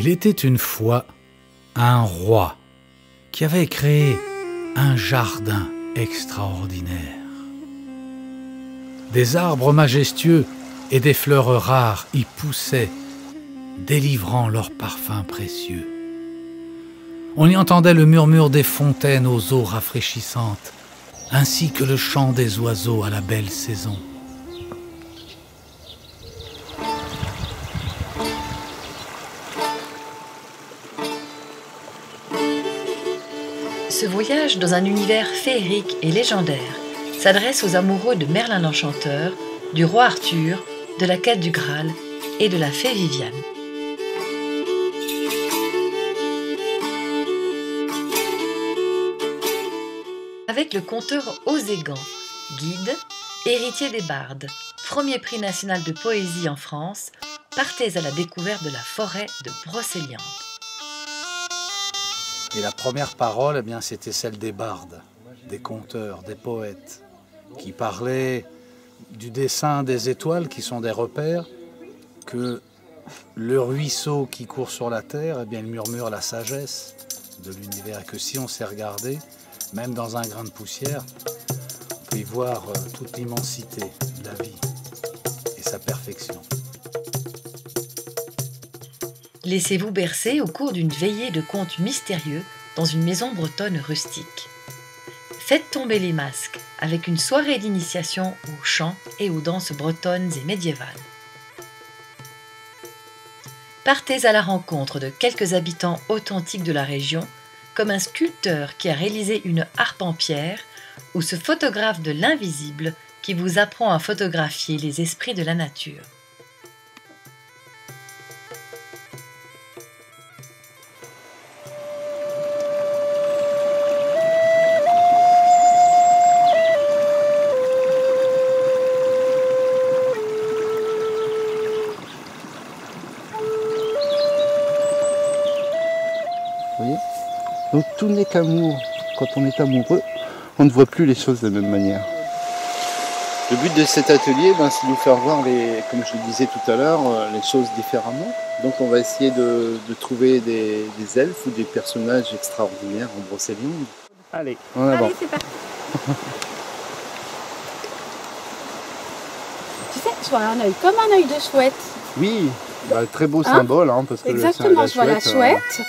Il était une fois un roi qui avait créé un jardin extraordinaire. Des arbres majestueux et des fleurs rares y poussaient, délivrant leurs parfums précieux. On y entendait le murmure des fontaines aux eaux rafraîchissantes, ainsi que le chant des oiseaux à la belle saison. Ce voyage dans un univers féerique et légendaire s'adresse aux amoureux de Merlin l'Enchanteur, du roi Arthur, de la quête du Graal et de la fée Viviane. Avec le conteur Oségan, guide, héritier des bardes, premier prix national de poésie en France, partez à la découverte de la forêt de Brocéliande. Et la première parole, eh bien, c'était celle des bardes, des conteurs, des poètes, qui parlaient du dessin des étoiles qui sont des repères, que le ruisseau qui court sur la terre, eh bien, il murmure la sagesse de l'univers, et que si on sait regarder, même dans un grain de poussière, on peut y voir toute l'immensité de la vie et sa perfection. Laissez-vous bercer au cours d'une veillée de contes mystérieux dans une maison bretonne rustique. Faites tomber les masques avec une soirée d'initiation aux chants et aux danses bretonnes et médiévales. Partez à la rencontre de quelques habitants authentiques de la région, comme un sculpteur qui a réalisé une harpe en pierre ou ce photographe de l'invisible qui vous apprend à photographier les esprits de la nature. Vous voyez ? Donc tout n'est qu'amour. Quand on est amoureux, on ne voit plus les choses de la même manière. Le but de cet atelier, c'est de nous faire voir, comme je le disais tout à l'heure, les choses différemment. Donc on va essayer de trouver des elfes ou des personnages extraordinaires en Brocéliande. Allez, en avant. Allez, c'est parti. Tu sais, je vois un œil comme un œil de chouette. Oui, très beau symbole, parce que exactement, je vois la chouette.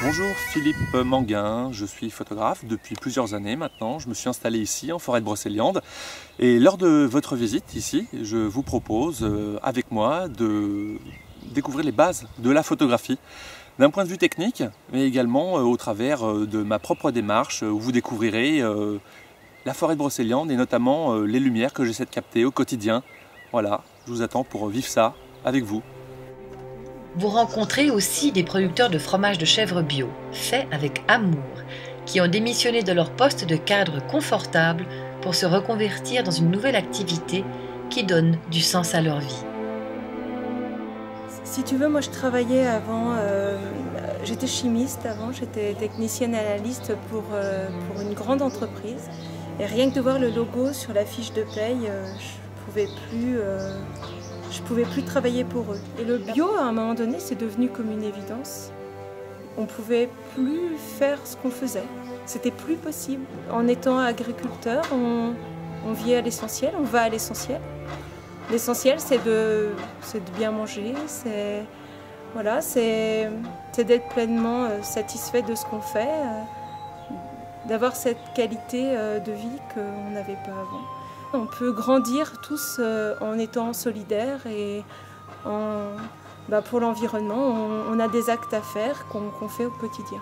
Bonjour, Philippe Manguin, je suis photographe depuis plusieurs années maintenant. Je me suis installé ici en forêt de Brocéliande et lors de votre visite ici, je vous propose avec moi de découvrir les bases de la photographie d'un point de vue technique, mais également au travers de ma propre démarche où vous découvrirez la forêt de Brocéliande et notamment les lumières que j'essaie de capter au quotidien. Voilà, je vous attends pour vivre ça avec vous. Vous rencontrez aussi des producteurs de fromage de chèvre bio, faits avec amour, qui ont démissionné de leur poste de cadre confortable pour se reconvertir dans une nouvelle activité qui donne du sens à leur vie. Si tu veux, moi je travaillais avant, j'étais chimiste avant, j'étais technicienne analyste pour une grande entreprise. Et rien que de voir le logo sur la fiche de paye, je pouvais plus travailler pour eux. Et le bio, à un moment donné, c'est devenu comme une évidence. On ne pouvait plus faire ce qu'on faisait. C'était plus possible. En étant agriculteur, on vit à l'essentiel, on va à l'essentiel. L'essentiel, c'est de bien manger, c'est d'être pleinement satisfait de ce qu'on fait, d'avoir cette qualité de vie qu'on n'avait pas avant. On peut grandir tous en étant solidaires et pour l'environnement, on a des actes à faire qu'on fait au quotidien.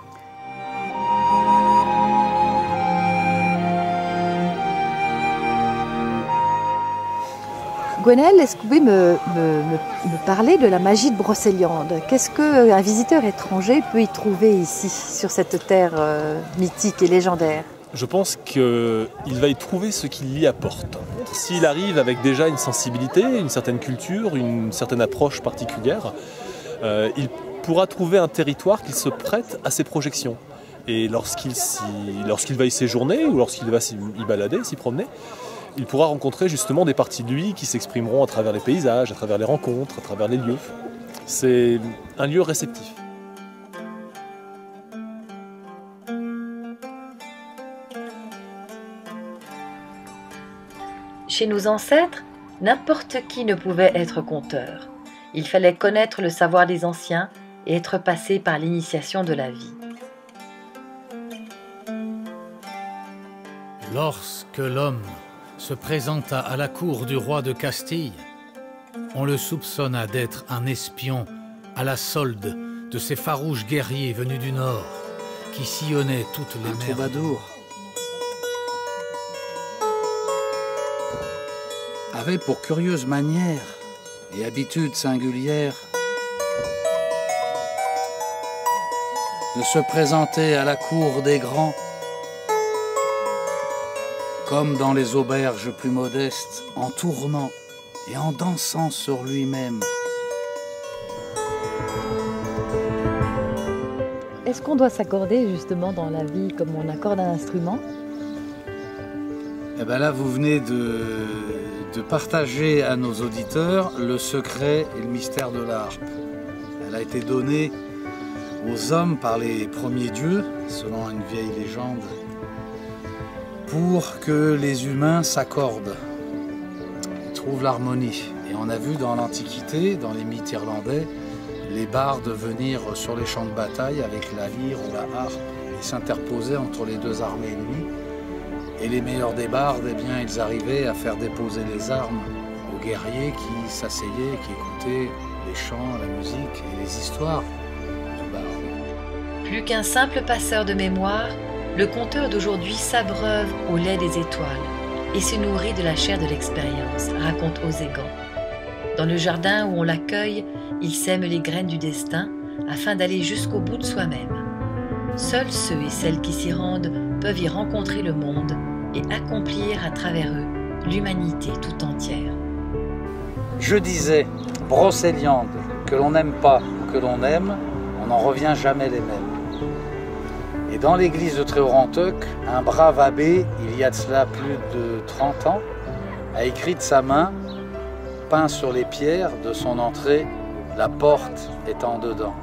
Gwenaëlle, est-ce que vous pouvez me parler de la magie de Brocéliande? Qu'est-ce qu'un visiteur étranger peut y trouver ici, sur cette terre mythique et légendaire? Je pense qu'il va y trouver ce qu'il y apporte. S'il arrive avec déjà une sensibilité, une certaine culture, une certaine approche particulière, il pourra trouver un territoire qui se prête à ses projections. Et lorsqu'il va y séjourner ou lorsqu'il va y balader, s'y promener, il pourra rencontrer justement des parties de lui qui s'exprimeront à travers les paysages, à travers les rencontres, à travers les lieux. C'est un lieu réceptif. Chez nos ancêtres, n'importe qui ne pouvait être conteur. Il fallait connaître le savoir des anciens et être passé par l'initiation de la vie. Lorsque l'homme se présenta à la cour du roi de Castille, on le soupçonna d'être un espion à la solde de ces farouches guerriers venus du nord qui sillonnaient toutes les mers. Troubadour. Avait pour curieuse manière et habitude singulière de se présenter à la cour des grands comme dans les auberges plus modestes, en tournant et en dansant sur lui-même. Est-ce qu'on doit s'accorder justement dans la vie comme on accorde un instrument? Eh bien là, vous venez de partager à nos auditeurs le secret et le mystère de la harpe. Elle a été donnée aux hommes par les premiers dieux, selon une vieille légende, pour que les humains s'accordent et trouvent l'harmonie. Et on a vu dans l'Antiquité, dans les mythes irlandais, les bardes venir sur les champs de bataille avec la lyre ou la harpe et s'interposer entre les deux armées ennemies. Et les meilleurs des bardes, eh bien, ils arrivaient à faire déposer les armes aux guerriers qui s'asseyaient, qui écoutaient les chants, la musique et les histoires du barde. Plus qu'un simple passeur de mémoire, le conteur d'aujourd'hui s'abreuve au lait des étoiles et se nourrit de la chair de l'expérience, raconte Oségan. Dans le jardin où on l'accueille, il sème les graines du destin afin d'aller jusqu'au bout de soi-même. Seuls ceux et celles qui s'y rendent peuvent y rencontrer le monde et accomplir à travers eux l'humanité tout entière. Je disais, Brocéliande, que l'on n'aime pas ou que l'on aime, on n'en revient jamais les mêmes. Et dans l'église de Tréoranteuc, un brave abbé, il y a de cela plus de 30 ans, a écrit de sa main, peint sur les pierres de son entrée, la porte étant dedans.